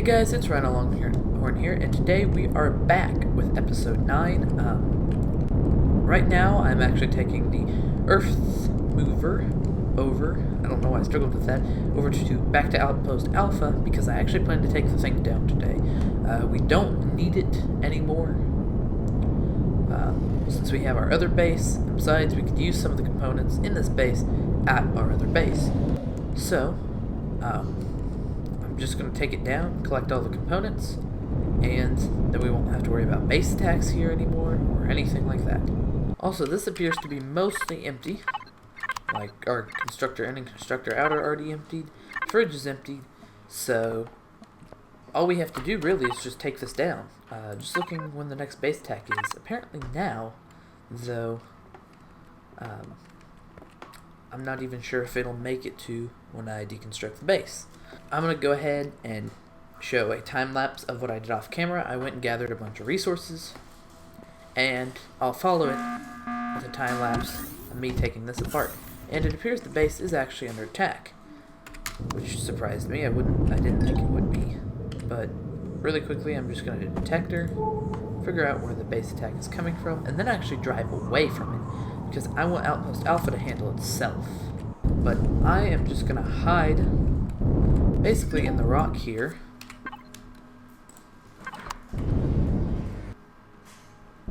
guys, it's Ryan Longhorn here, and today we are back with episode 9. Right now, I'm actually taking the Earth Mover over, I don't know why I struggled with that, back to Outpost Alpha, because I actually plan to take the thing down today. We don't need it anymore, since we have our other base, and besides, we could use some of the components in this base at our other base. So, I'm just going to take it down, collect all the components, and then we won't have to worry about base attacks here anymore, or anything like that. Also, this appears to be mostly empty. Like, our Constructor in and Constructor out are already emptied, fridge is emptied, so all we have to do really is just take this down. Just looking when the next base attack is. Apparently now, though, I'm not even sure if it'll make it to when I deconstruct the base. I'm going to go ahead and show a time lapse of what I did off camera. I went and gathered a bunch of resources, and I'll follow it with a time lapse of me taking this apart. And it appears the base is actually under attack, which surprised me. I didn't think it would be. But really quickly, I'm just going to do detector, figure out where the base attack is coming from, and then actually drive away from it, because I want Outpost Alpha to handle itself. But I am just going to hide basically in the rock here.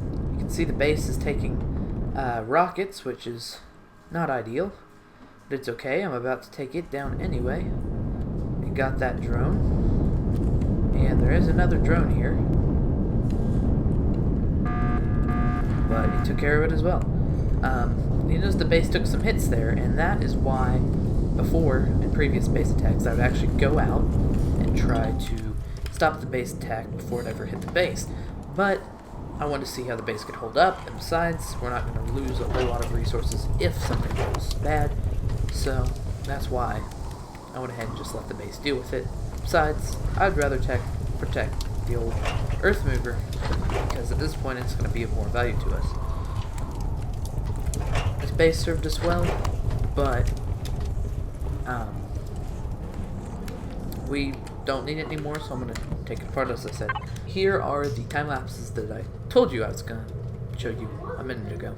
You can see the base is taking rockets, which is not ideal, but it's okay. I'm about to take it down anyway. We got that drone, and there is another drone here, but he took care of it as well. You notice the base took some hits there, and that is why before, in previous base attacks, I would actually go out and try to stop the base attack before it ever hit the base. But I wanted to see how the base could hold up, and besides, we're not going to lose a whole lot of resources if something goes bad. So that's why I went ahead and just let the base deal with it. Besides, I'd rather protect the old Earth Mover, because at this point it's going to be of more value to us. This base served us well, but we don't need it anymore, so I'm going to take it apart, as I said. Here are the time lapses that I told you I was going to show you a minute ago.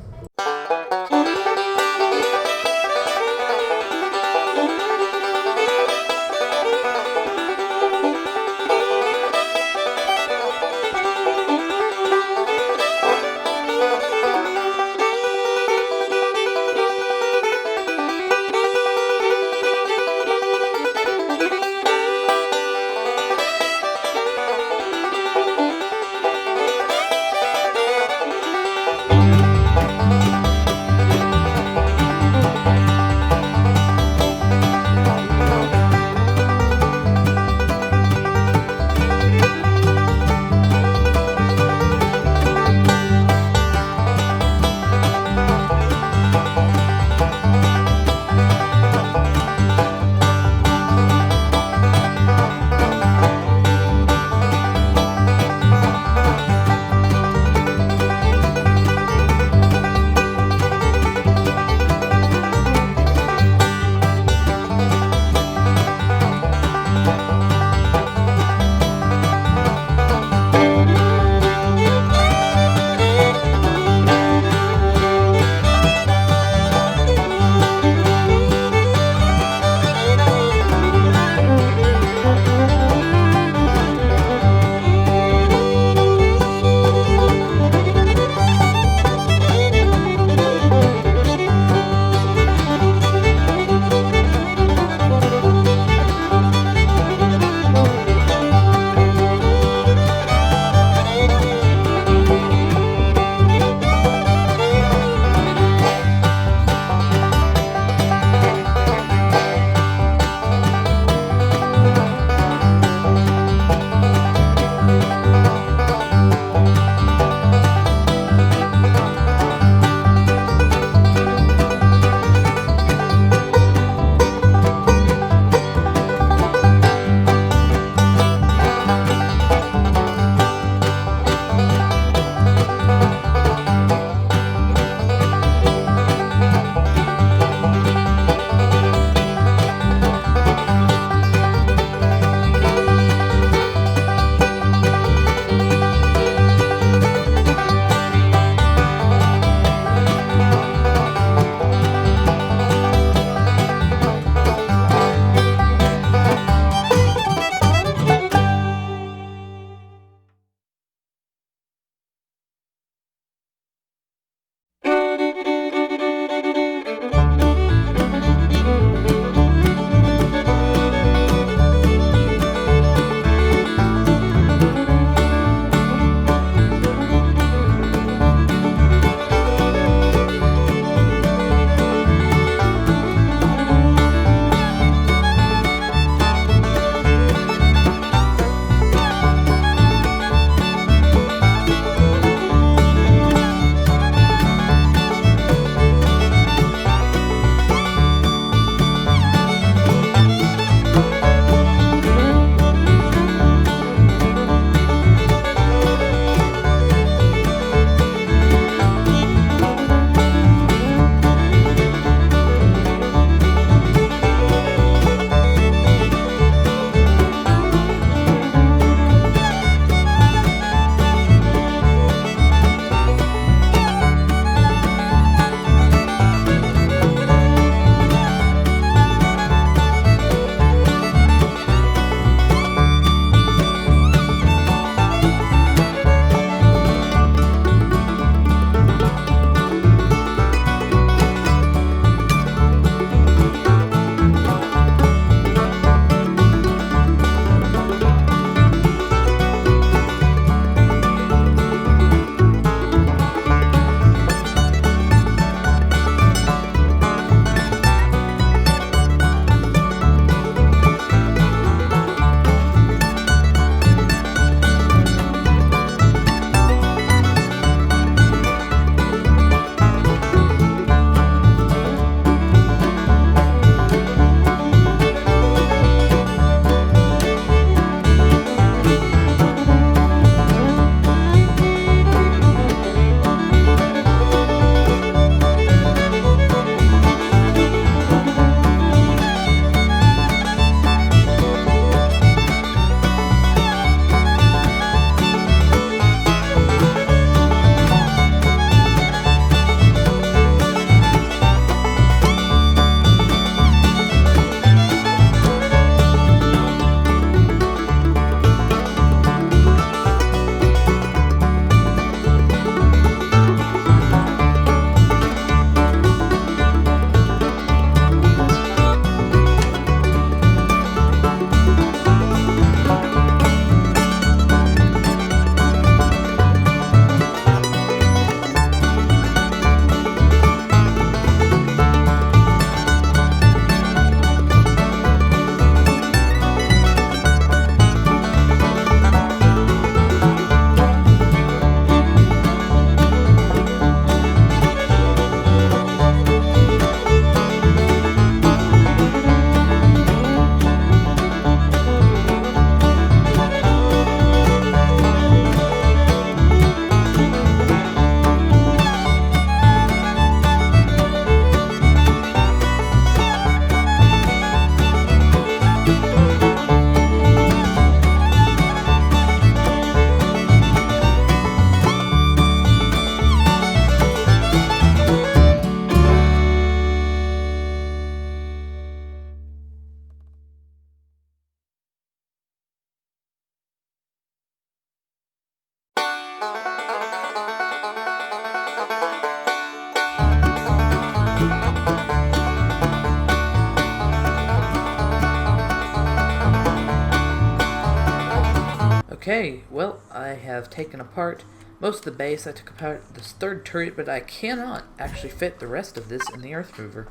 Okay, well, I have taken apart most of the base. I took apart this third turret, but I cannot actually fit the rest of this in the earth mover.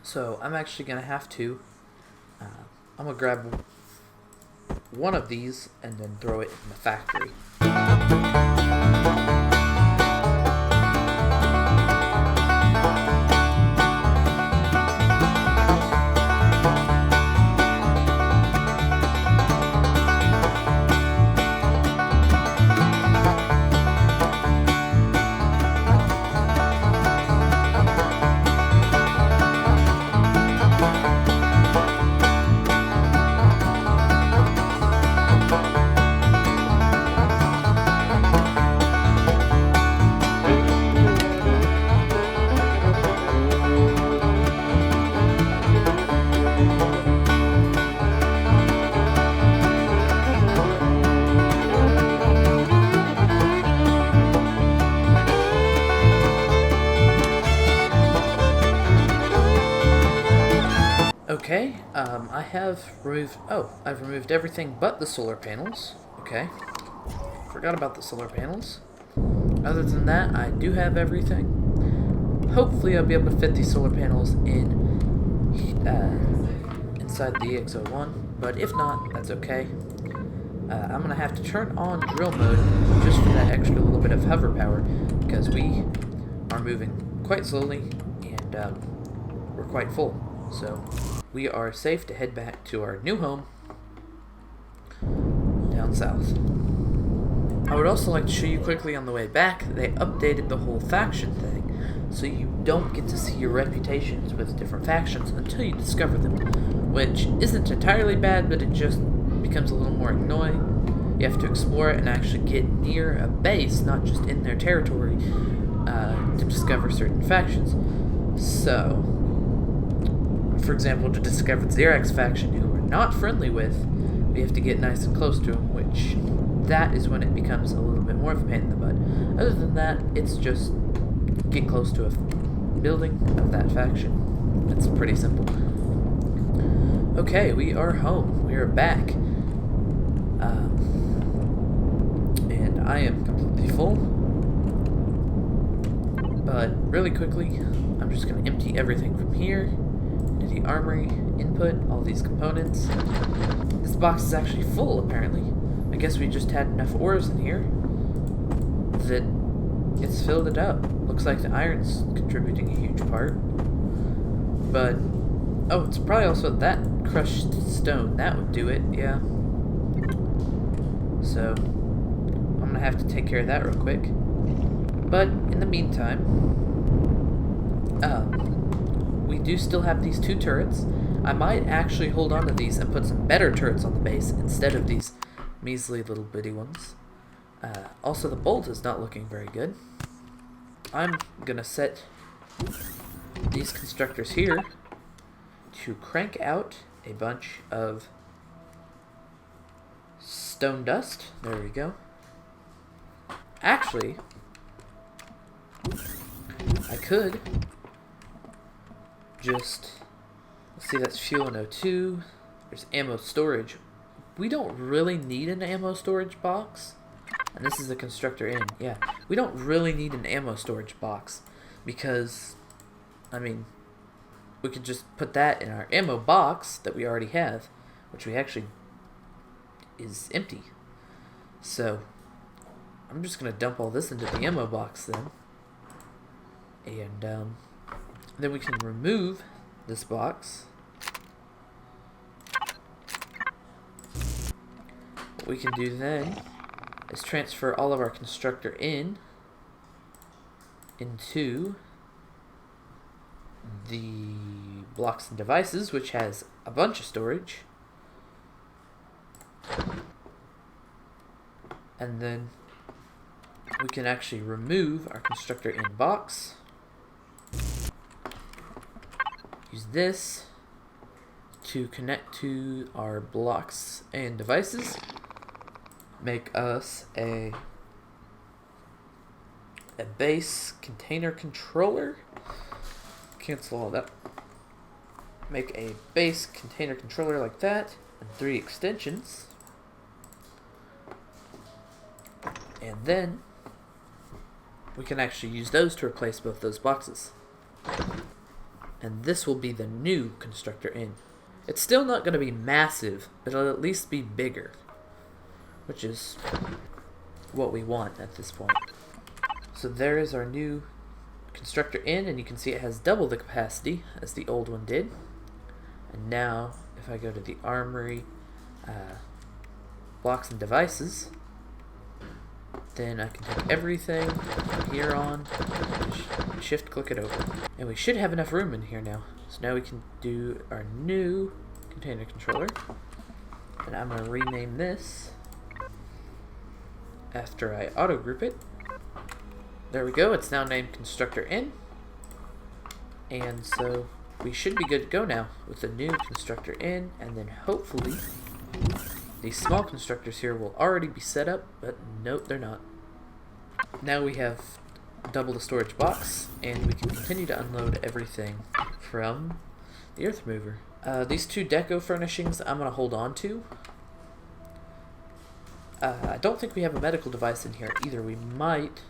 So I'm actually going to have to, I'm going to grab one of these and then throw it in the factory. Okay, I've removed everything but the solar panels. Okay, forgot about the solar panels. Other than that, I do have everything. Hopefully I'll be able to fit these solar panels in inside the EX-01, but if not, that's okay. I'm going to have to turn on drill mode just for that extra little bit of hover power, because we are moving quite slowly and we're quite full. So we are safe to head back to our new home down south. I would also like to show you quickly on the way back, they updated the whole faction thing, so you don't get to see your reputations with different factions until you discover them, which isn't entirely bad, but it just becomes a little more annoying. You have to explore it and actually get near a base, not just in their territory, to discover certain factions. So, for example, to discover the Xerax faction, who we're not friendly with, we have to get nice and close to them, which that is when it becomes a little bit more of a pain in the butt. Other than that, it's just get close to a building of that faction. It's pretty simple. Okay, we are home. We are back. And I am completely full. But really quickly, I'm just going to empty everything from here into the armory, input all these components. This box is actually full, apparently. I guess we just had enough ores in here that it's filled it up. Looks like the iron's contributing a huge part. But, oh, it's probably also that crushed stone. That would do it, yeah. So, I'm going to have to take care of that real quick. But, in the meantime, we do still have these 2 turrets. I might actually hold on to these and put some better turrets on the base instead of these measly little bitty ones. Also, the bolt is not looking very good. I'm gonna set these constructors here to crank out a bunch of stone dust. There we go. Actually, I could just, let's see, that's fuel and O2. There's ammo storage. We don't really need an ammo storage box. And this is a constructor in, yeah. We don't really need an ammo storage box because, I mean, we could just put that in our ammo box that we already have, which we actually is empty. So, I'm just going to dump all this into the ammo box then. And then we can remove this box. What we can do then is transfer all of our constructor into the blocks and devices, which has a bunch of storage. And then we can actually remove our constructor in box. Use this to connect to our blocks and devices. Make us a base container controller. Cancel all that. Make a base container controller like that, and 3 extensions. And then we can actually use those to replace both those boxes. And this will be the new Constructor in. It's still not going to be massive, but it'll at least be bigger, which is what we want at this point. So there is our new Constructor in, and you can see it has double the capacity as the old one did. And now, if I go to the Armory, Blocks and Devices, then I can take everything from here on, and shift click it over. And we should have enough room in here now. So now we can do our new container controller. And I'm going to rename this after I auto group it. There we go, it's now named Constructor in. And so we should be good to go now with the new Constructor in, and then hopefully these small constructors here will already be set up, but nope, they're not. Now we have double the storage box, and we can continue to unload everything from the earth mover. These two deco furnishings I'm going to hold on to. I don't think we have a medical device in here either. We might.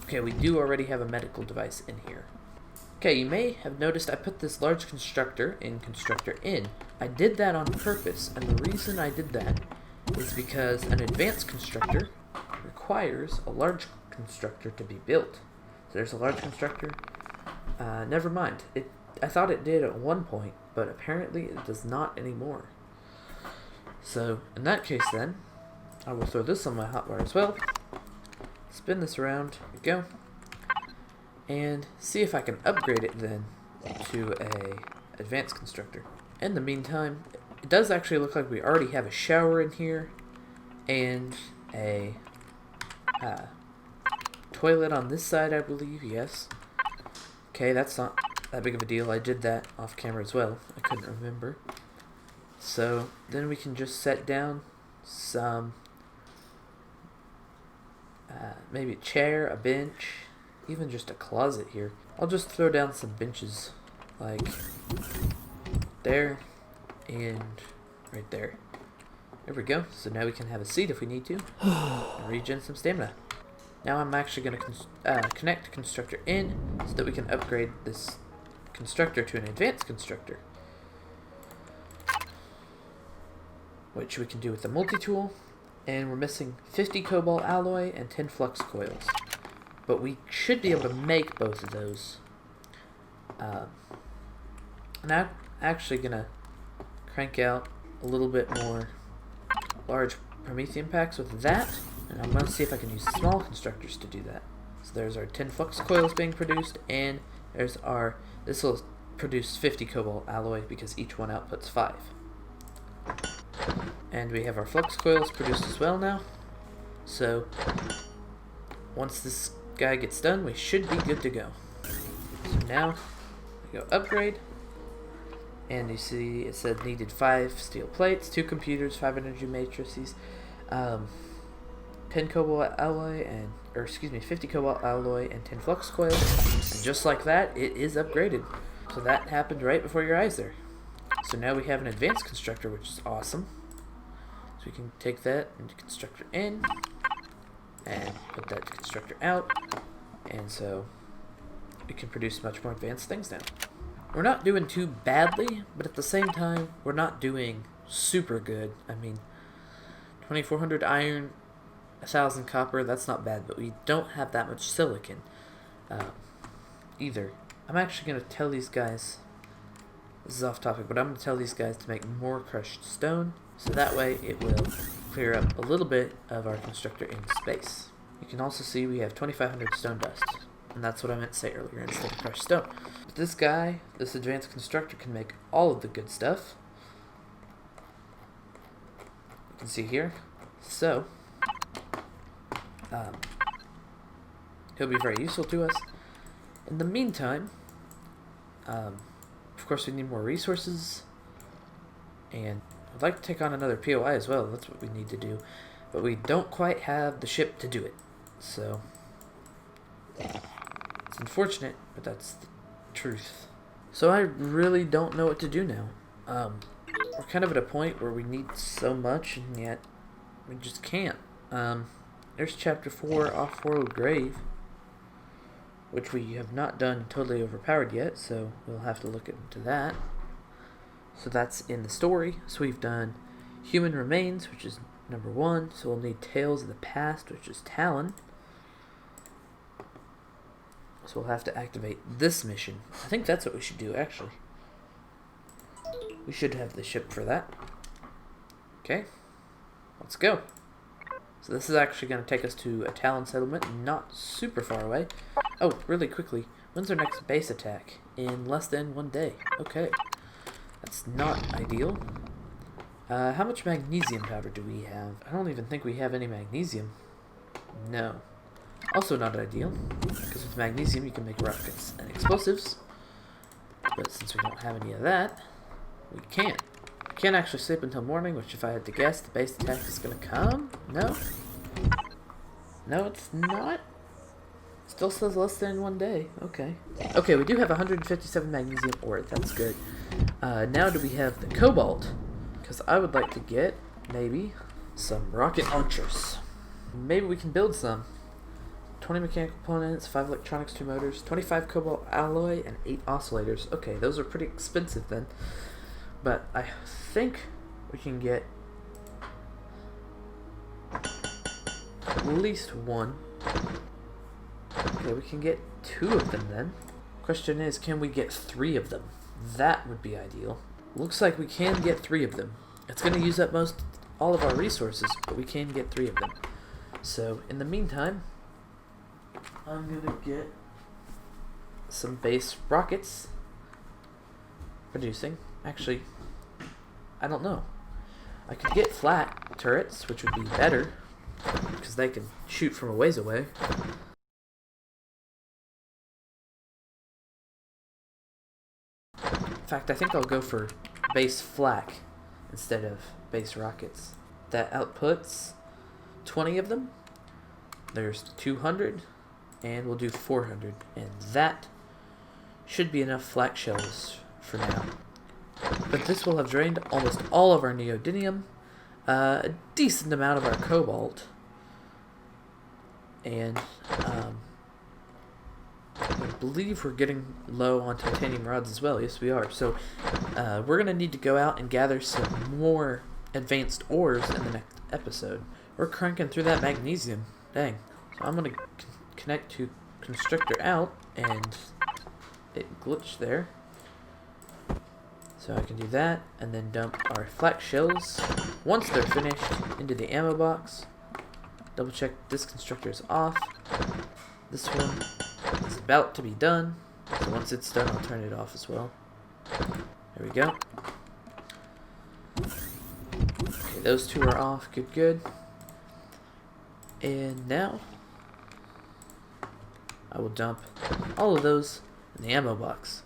Okay, we do already have a medical device in here. Okay, you may have noticed I put this large constructor in Constructor in. I did that on purpose, and the reason I did that is because an advanced constructor requires a large constructor to be built. So there's a large constructor. Never mind. I thought it did at one point, but apparently it does not anymore. So in that case then, I will throw this on my hotbar as well. Spin this around. There we go. And see if I can upgrade it then to a advanced constructor. In the meantime, it does actually look like we already have a shower in here and a toilet on this side, I believe. Yes. Okay, that's not that big of a deal. I did that off camera as well. I couldn't remember. So then we can just set down some maybe a chair, a bench, even just a closet here. I'll just throw down some benches like there and right there. There we go. So now we can have a seat if we need to and regen some stamina. Now I'm actually going to connect Constructor in so that we can upgrade this constructor to an advanced constructor, which we can do with the multi-tool. And we're missing 50 cobalt alloy and 10 flux coils, but we should be able to make both of those. And I'm actually gonna crank out a little bit more large Promethean packs with that, and I'm gonna see if I can use small constructors to do that. So there's our 10 flux coils being produced, and there's our, this will produce 50 cobalt alloy because each one outputs 5. And we have our flux coils produced as well now. So once this guy gets done, we should be good to go. So now we go upgrade, and you see it said needed 5 steel plates, 2 computers, 5 energy matrices, 10 cobalt alloy, and 50 cobalt alloy and 10 flux coils. And just like that, it is upgraded. So that happened right before your eyes there. So now we have an advanced constructor, which is awesome. So we can take that into Constructor in and put that constructor out, and so we can produce much more advanced things now. We're not doing too badly, but at the same time, we're not doing super good. I mean, 2400 iron, 1000 copper, that's not bad, but we don't have that much silicon either. I'm actually going to tell these guys, this is off topic, but I'm going to tell these guys to make more crushed stone, so that way it will clear up a little bit of our constructor in space. You can also see we have 2500 stone dust, and that's what I meant to say earlier instead of crushed stone. But this guy, this advanced constructor, can make all of the good stuff. You can see here. So he'll be very useful to us. In the meantime, of course we need more resources, and I'd like to take on another POI as well. That's what we need to do, but we don't quite have the ship to do it, so it's unfortunate, but that's the truth. So I really don't know what to do now. We're kind of at a point where we need so much, and yet we just can't. There's Chapter 4, Off-World Grave, which we have not done totally overpowered yet, so we'll have to look into that. So that's in the story. So we've done Human Remains, which is number 1, so we'll need Tales of the Past, which is Talon. So we'll have to activate this mission. I think that's what we should do, actually. We should have the ship for that. Okay, let's go. So this is actually going to take us to a Talon settlement, not super far away. Oh, really quickly, when's our next base attack? In less than 1 day. Okay, that's not ideal. How much magnesium powder do we have? I don't even think we have any magnesium. No. Also not ideal, because with magnesium you can make rockets and explosives. But since we don't have any of that, we can't. We can't actually sleep until morning, which if I had to guess, the base attack is going to come. No? No, it's not? Still says less than 1 day. Okay. Okay, we do have 157 magnesium ore. That's good. Now do we have the cobalt? Because I would like to get, maybe, some rocket launchers. Maybe we can build some. 20 mechanical components, 5 electronics, 2 motors, 25 cobalt alloy, and 8 oscillators. Okay, those are pretty expensive then. But I think we can get at least 1. Okay, we can get 2 of them then. Question is, can we get 3 of them? That would be ideal. Looks like we can get 3 of them. It's going to use up all of our resources, but we can get 3 of them. So, in the meantime, I'm going to get some base rockets producing. Actually, I don't know. I could get flat turrets, which would be better, because they can shoot from a ways away. In fact, I think I'll go for base flak instead of base rockets. That outputs 20 of them. There's 200, and we'll do 400. And that should be enough flak shells for now. But this will have drained almost all of our neodymium, a decent amount of our cobalt, and I believe we're getting low on titanium rods as well. Yes, we are. So we're going to need to go out and gather some more advanced ores in the next episode. We're cranking through that magnesium. Dang. So I'm going to connect to Constructor out, and it glitched there. So I can do that, and then dump our flak shells, once they're finished, into the ammo box. Double check this constructor is off. This one is about to be done, so once it's done I'll turn it off as well. There we go. Okay, those 2 are off, good. And now, I will dump all of those in the ammo box.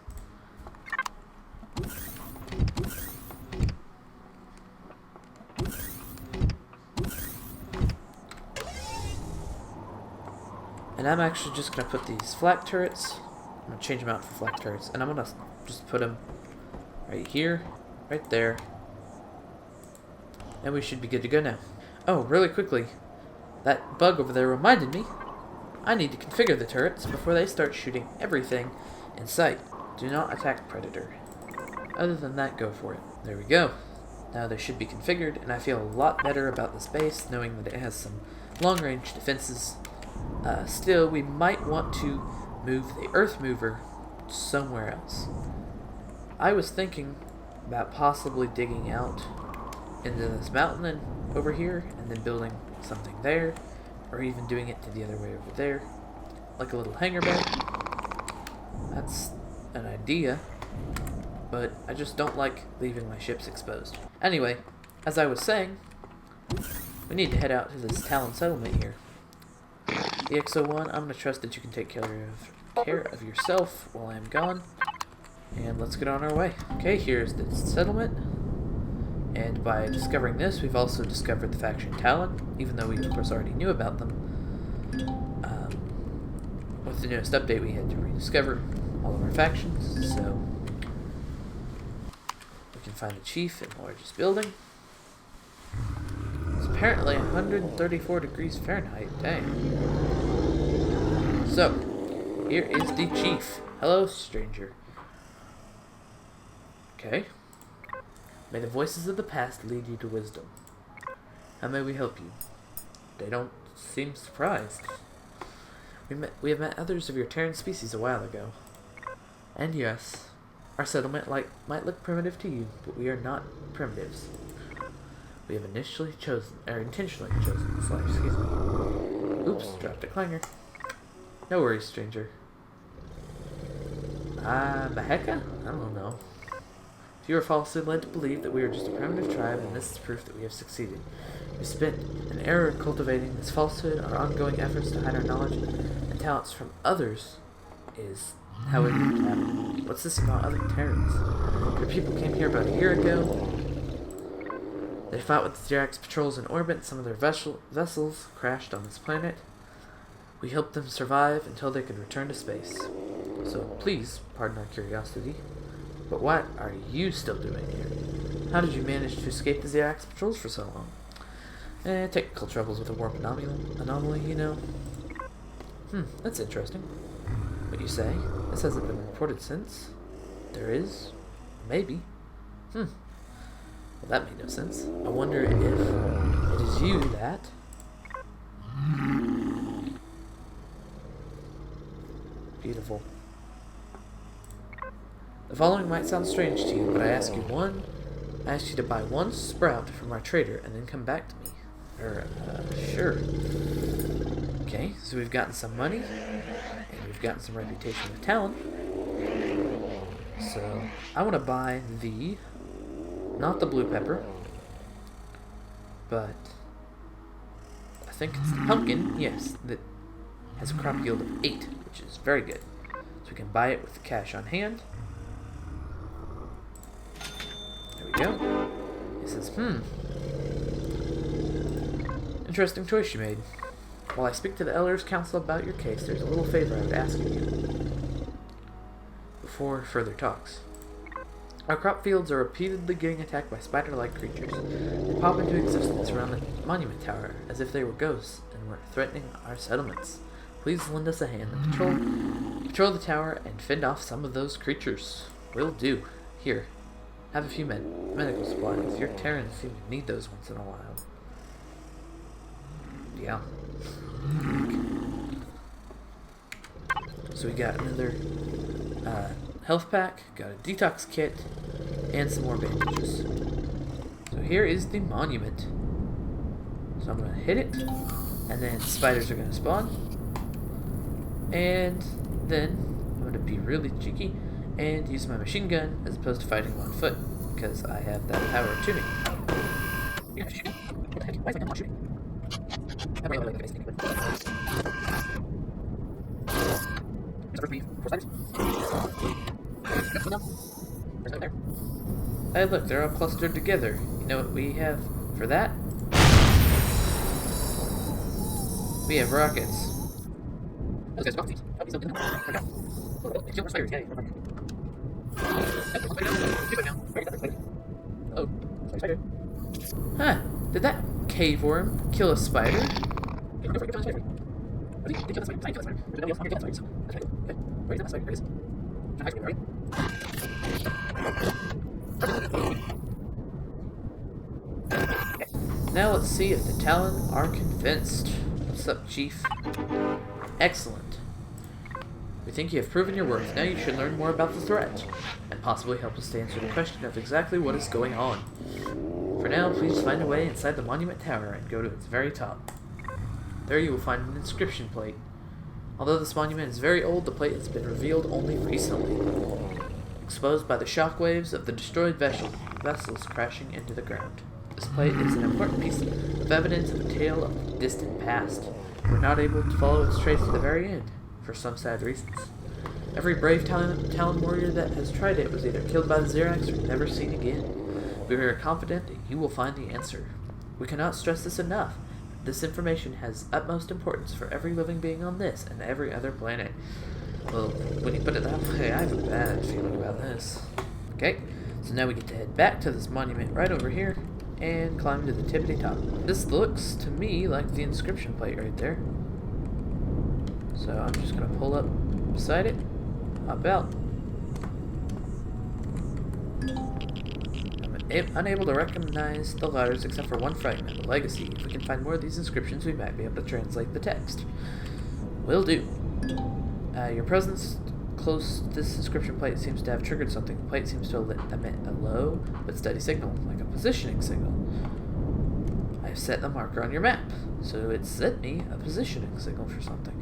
And I'm actually just going to put these flak turrets, I'm going to change them out for flak turrets, and I'm going to just put them right here, right there, and we should be good to go now. Oh, really quickly, that bug over there reminded me, I need to configure the turrets before they start shooting everything in sight. Do not attack Predator. Other than that, go for it. There we go. Now they should be configured, and I feel a lot better about this base, knowing that it has some long-range defenses. Still, we might want to move the Earth Mover somewhere else. I was thinking about possibly digging out into this mountain and over here, and then building something there, or even doing it to the other way over there, like a little hangar bay. That's an idea, but I just don't like leaving my ships exposed. Anyway, as I was saying, we need to head out to this Talon settlement here. The XO1, I'm going to trust that you can take care of yourself while I'm gone. And let's get on our way. Okay, here's the settlement. And by discovering this, we've also discovered the faction Talon, even though we of course already knew about them. With the newest update, we had to rediscover all of our factions, so we can find the chief in the largest building. It's apparently 134 degrees Fahrenheit. Dang. So, here is the chief. Hello, stranger. Okay. May the voices of the past lead you to wisdom. How may we help you? They don't seem surprised. We have met others of your Terran species a while ago. And yes, our settlement might look primitive to you, but we are not primitives. We have intentionally chosen this life, excuse me. Oops, dropped a clanger. No worries, stranger. Maheka? I don't know. If you are falsely led to believe that we are just a primitive tribe, then this is proof that we have succeeded. We spent an era cultivating this falsehood. Our ongoing efforts to hide our knowledge and talents from others is how we make it happen. What's this about other Terrans? Your people came here about a year ago. They fought with the Xerax patrols in orbit. Some of their vessels crashed on this planet. We helped them survive until they could return to space. So please, pardon our curiosity, but what are you still doing here? How did you manage to escape the Xerax patrols for so long? Technical troubles with a warp anomaly, you know. That's interesting. What you say? This hasn't been reported since. There is? Maybe. Well, that made no sense. I wonder if it is you that... Beautiful. The following might sound strange to you, but I ask you to buy one sprout from our trader and then come back to me. Sure. Okay, so we've gotten some money, and we've gotten some reputation with talent. So, I want to buy not the blue pepper, but I think it's the pumpkin, yes, that has a crop yield of 8, which is very good. So we can buy it with the cash on hand. There we go. It says, interesting choice you made. While I speak to the Elders Council about your case, there's a little favor I would ask of you before further talks. Our crop fields are repeatedly getting attacked by spider-like creatures. They pop into existence around the monument tower as if they were ghosts and were threatening our settlements. Please lend us a hand and patrol the tower and fend off some of those creatures. Will do. Here, have a few medical supplies. Your Terrans seem to need those once in a while. Yeah. So we got another health pack, got a detox kit, and some more bandages. So here is the monument. So I'm going to hit it, and then spiders are going to spawn. And then I'm going to be really cheeky and use my machine gun as opposed to fighting on foot, because I have that power to me. What the heck? Why is my gun not shooting? Hey look, they're all clustered together. You know what we have for that? We have rockets. Those guys rockets. Oh, spider. Huh, did that cave worm kill a spider? Now let's see if the Talon are convinced. What's up, Chief? Excellent. We think you have proven your worth. Now you should learn more about the threat, and possibly help us to answer the question of exactly what is going on. For now, please find a way inside the monument tower and go to its very top. There you will find an inscription plate. Although this monument is very old, the plate has been revealed only recently, exposed by the shockwaves of the destroyed vessels crashing into the ground. This plate is an important piece of evidence of a tale of the distant past. We're not able to follow its trace to the very end, for some sad reasons. Every brave Talon warrior that has tried it was either killed by the Xerax or never seen again. We are confident that you will find the answer. We cannot stress this enough. This information has utmost importance for every living being on this and every other planet. Well, when you put it that way, I have a bad feeling about this. Okay, so now we get to head back to this monument right over here. and climb to the tippity top. This looks to me like the inscription plate right there. So I'm just gonna pull up beside it, hop out. I'm unable to recognize the letters except for one fragment, a legacy. If we can find more of these inscriptions, we might be able to translate the text. Will do. Your presence close to this inscription plate seems to have triggered something. The plate seems to emit a low but steady signal, like a positioning signal. I've set the marker on your map, so it sent me a positioning signal for something.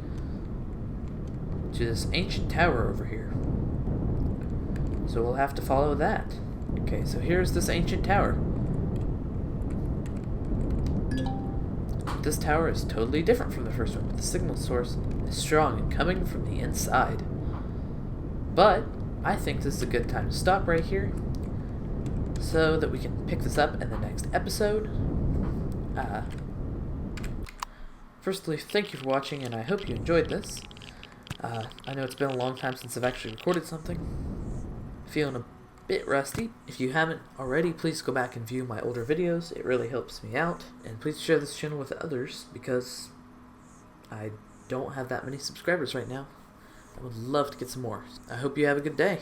To this ancient tower over here. So we'll have to follow that. Okay, so here's this ancient tower. This tower is totally different from the first one, but the signal source is strong and coming from the inside. But I think this is a good time to stop right here so that we can pick this up in the next episode. Firstly, thank you for watching, and I hope you enjoyed this. I know it's been a long time since I've actually recorded something. Feeling a bit rusty. If you haven't already, please go back and view my older videos. It really helps me out. And please share this channel with others because I don't have that many subscribers right now. I would love to get some more. I hope you have a good day.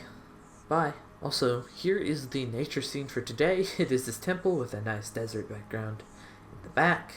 Bye. Also, here is the nature scene for today. It is this temple with a nice desert background in the back.